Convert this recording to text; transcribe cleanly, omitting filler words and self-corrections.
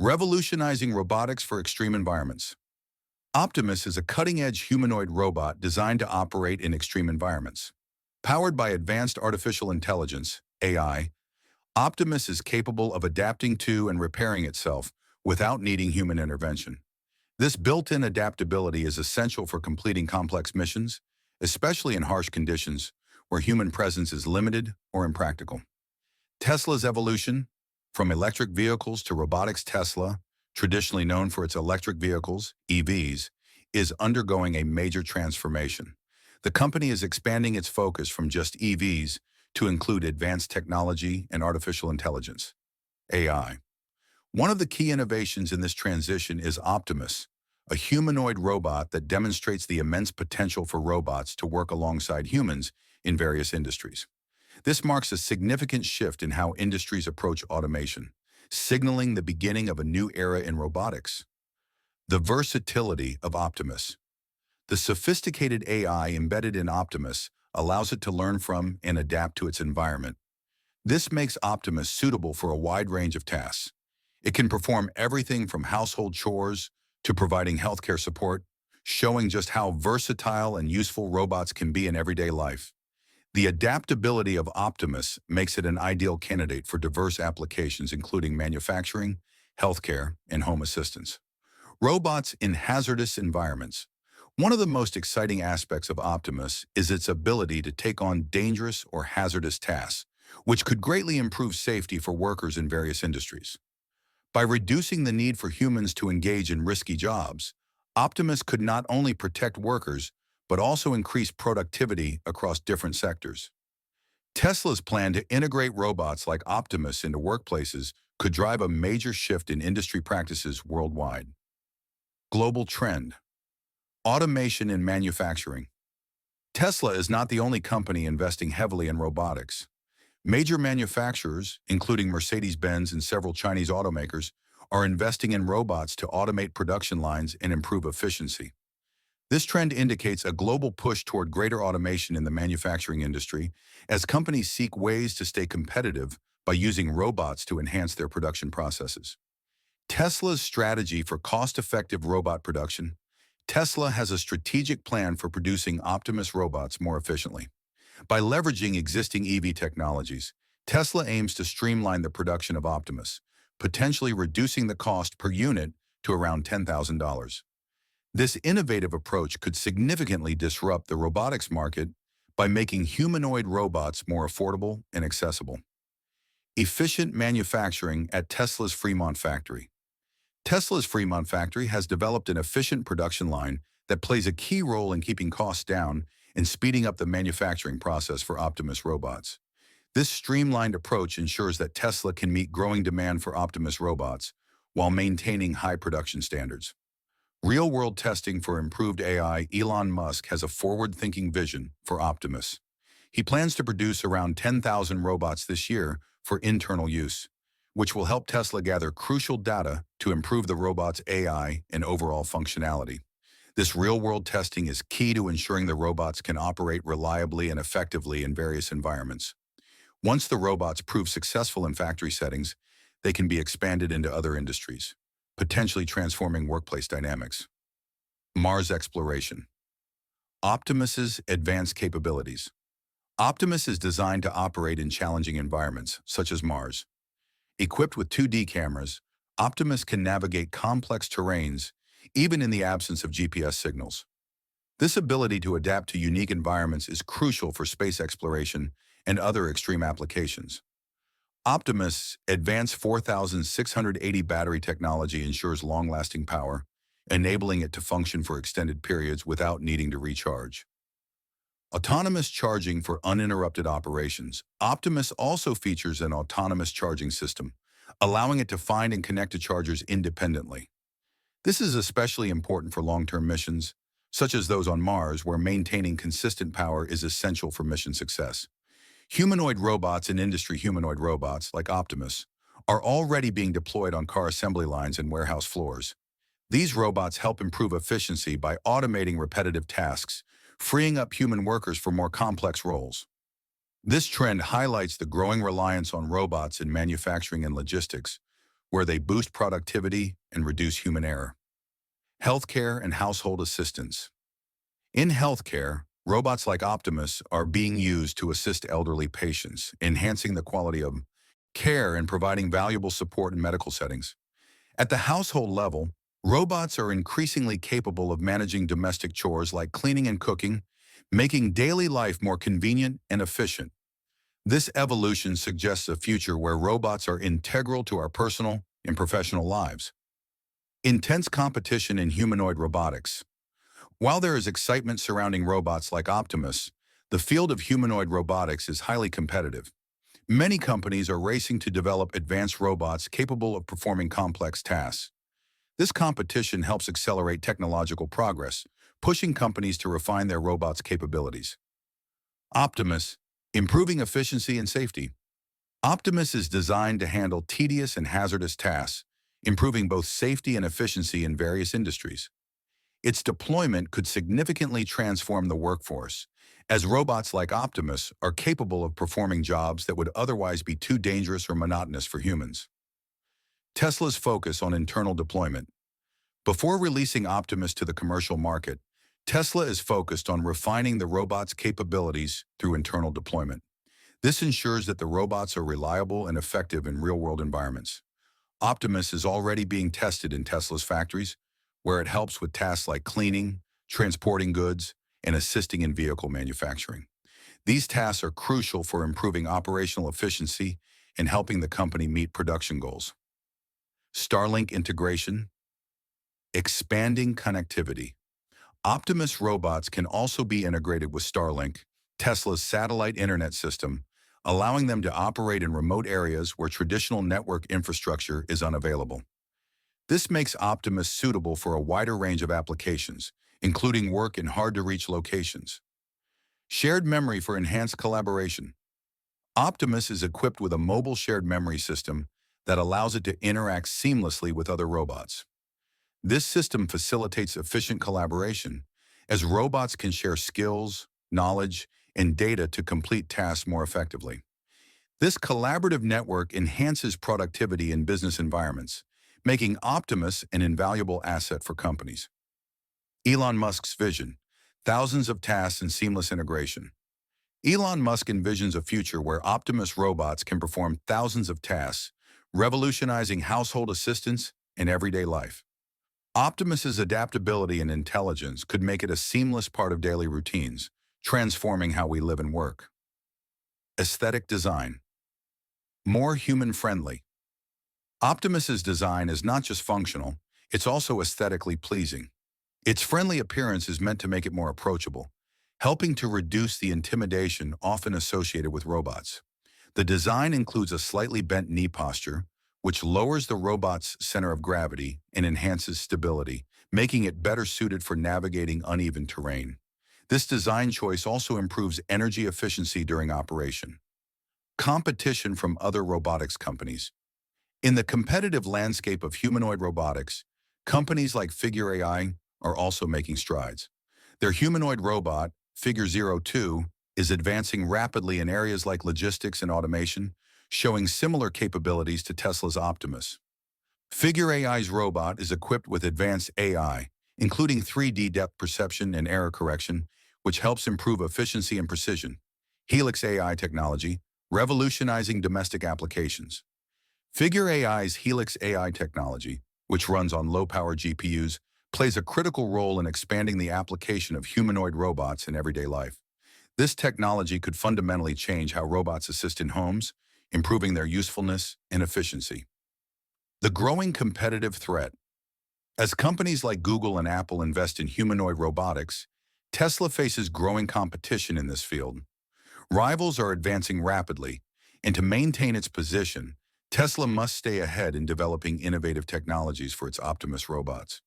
Revolutionizing robotics for extreme environments. Optimus is a cutting-edge humanoid robot designed to operate in extreme environments. Powered by advanced artificial intelligence, AI, Optimus is capable of adapting to and repairing itself without needing human intervention. This built-in adaptability is essential for completing complex missions, especially in harsh conditions where human presence is limited or impractical. Tesla's evolution, from electric vehicles to robotics. Tesla, traditionally known for its electric vehicles, EVs, is undergoing a major transformation. The company is expanding its focus from just EVs to include advanced technology and artificial intelligence, AI. One of the key innovations in this transition is Optimus, a humanoid robot that demonstrates the immense potential for robots to work alongside humans in various industries. This marks a significant shift in how industries approach automation, signaling the beginning of a new era in robotics. The versatility of Optimus. The sophisticated AI embedded in Optimus allows it to learn from and adapt to its environment. This makes Optimus suitable for a wide range of tasks. It can perform everything from household chores to providing healthcare support, showing just how versatile and useful robots can be in everyday life. The adaptability of Optimus makes it an ideal candidate for diverse applications including manufacturing, healthcare, and home assistance. Robots in hazardous environments. One of the most exciting aspects of Optimus is its ability to take on dangerous or hazardous tasks, which could greatly improve safety for workers in various industries. By reducing the need for humans to engage in risky jobs, Optimus could not only protect workers, but also increase productivity across different sectors. Tesla's plan to integrate robots like Optimus into workplaces could drive a major shift in industry practices worldwide. Global trend. Automation in manufacturing. Tesla is not the only company investing heavily in robotics. Major manufacturers, including Mercedes-Benz and several Chinese automakers, are investing in robots to automate production lines and improve efficiency. This trend indicates a global push toward greater automation in the manufacturing industry as companies seek ways to stay competitive by using robots to enhance their production processes. Tesla's strategy for cost-effective robot production. Tesla has a strategic plan for producing Optimus robots more efficiently. By leveraging existing EV technologies, Tesla aims to streamline the production of Optimus, potentially reducing the cost per unit to around $10,000. This innovative approach could significantly disrupt the robotics market by making humanoid robots more affordable and accessible. Efficient manufacturing at Tesla's Fremont factory. Tesla's Fremont factory has developed an efficient production line that plays a key role in keeping costs down and speeding up the manufacturing process for Optimus robots. This streamlined approach ensures that Tesla can meet growing demand for Optimus robots while maintaining high production standards. Real-world testing for improved AI. Elon Musk has a forward-thinking vision for Optimus. He plans to produce around 10,000 robots this year for internal use, which will help Tesla gather crucial data to improve the robot's AI and overall functionality. This real-world testing is key to ensuring the robots can operate reliably and effectively in various environments. Once the robots prove successful in factory settings, they can be expanded into other industries, potentially transforming workplace dynamics. Mars exploration. Optimus's advanced capabilities. Optimus is designed to operate in challenging environments, such as Mars. Equipped with 2D cameras, Optimus can navigate complex terrains, even in the absence of GPS signals. This ability to adapt to unique environments is crucial for space exploration and other extreme applications. Optimus' advanced 4680 battery technology ensures long-lasting power, enabling it to function for extended periods without needing to recharge. Autonomous charging for uninterrupted operations. Optimus also features an autonomous charging system, allowing it to find and connect to chargers independently. This is especially important for long-term missions, such as those on Mars, where maintaining consistent power is essential for mission success. Humanoid robots and industry humanoid robots, like Optimus, are already being deployed on car assembly lines and warehouse floors. These robots help improve efficiency by automating repetitive tasks, freeing up human workers for more complex roles. This trend highlights the growing reliance on robots in manufacturing and logistics, where they boost productivity and reduce human error. Healthcare and household assistance. In healthcare, robots like Optimus are being used to assist elderly patients, enhancing the quality of care and providing valuable support in medical settings. At the household level, robots are increasingly capable of managing domestic chores like cleaning and cooking, making daily life more convenient and efficient. This evolution suggests a future where robots are integral to our personal and professional lives. Intense competition in humanoid robotics. While there is excitement surrounding robots like Optimus, the field of humanoid robotics is highly competitive. Many companies are racing to develop advanced robots capable of performing complex tasks. This competition helps accelerate technological progress, pushing companies to refine their robots' capabilities. Optimus, improving efficiency and safety. Optimus is designed to handle tedious and hazardous tasks, improving both safety and efficiency in various industries. Its deployment could significantly transform the workforce, as robots like Optimus are capable of performing jobs that would otherwise be too dangerous or monotonous for humans. Tesla's focus on internal deployment. Before releasing Optimus to the commercial market, Tesla is focused on refining the robot's capabilities through internal deployment. This ensures that the robots are reliable and effective in real-world environments. Optimus is already being tested in Tesla's factories, where it helps with tasks like cleaning, transporting goods, and assisting in vehicle manufacturing. These tasks are crucial for improving operational efficiency and helping the company meet production goals. Starlink integration, expanding connectivity. Optimus robots can also be integrated with Starlink, Tesla's satellite internet system, allowing them to operate in remote areas where traditional network infrastructure is unavailable. This makes Optimus suitable for a wider range of applications, including work in hard-to-reach locations. Shared memory for enhanced collaboration. Optimus is equipped with a mobile shared memory system that allows it to interact seamlessly with other robots. This system facilitates efficient collaboration, as robots can share skills, knowledge, and data to complete tasks more effectively. This collaborative network enhances productivity in business environments, making Optimus an invaluable asset for companies. Elon Musk's vision, thousands of tasks and seamless integration. Elon Musk envisions a future where Optimus robots can perform thousands of tasks, revolutionizing household assistance and everyday life. Optimus's adaptability and intelligence could make it a seamless part of daily routines, transforming how we live and work. Aesthetic design. More human-friendly. Optimus's design is not just functional, it's also aesthetically pleasing. Its friendly appearance is meant to make it more approachable, helping to reduce the intimidation often associated with robots. The design includes a slightly bent knee posture, which lowers the robot's center of gravity and enhances stability, making it better suited for navigating uneven terrain. This design choice also improves energy efficiency during operation. Competition from other robotics companies. In the competitive landscape of humanoid robotics, companies like Figure AI are also making strides. Their humanoid robot, Figure 02, is advancing rapidly in areas like logistics and automation, showing similar capabilities to Tesla's Optimus. Figure AI's robot is equipped with advanced AI, including 3D depth perception and error correction, which helps improve efficiency and precision. Helix AI technology, revolutionizing domestic applications. Figure AI's Helix AI technology, which runs on low-power GPUs, plays a critical role in expanding the application of humanoid robots in everyday life. This technology could fundamentally change how robots assist in homes, improving their usefulness and efficiency. The growing competitive threat. As companies like Google and Apple invest in humanoid robotics, Tesla faces growing competition in this field. Rivals are advancing rapidly, and to maintain its position, Tesla must stay ahead in developing innovative technologies for its Optimus robots.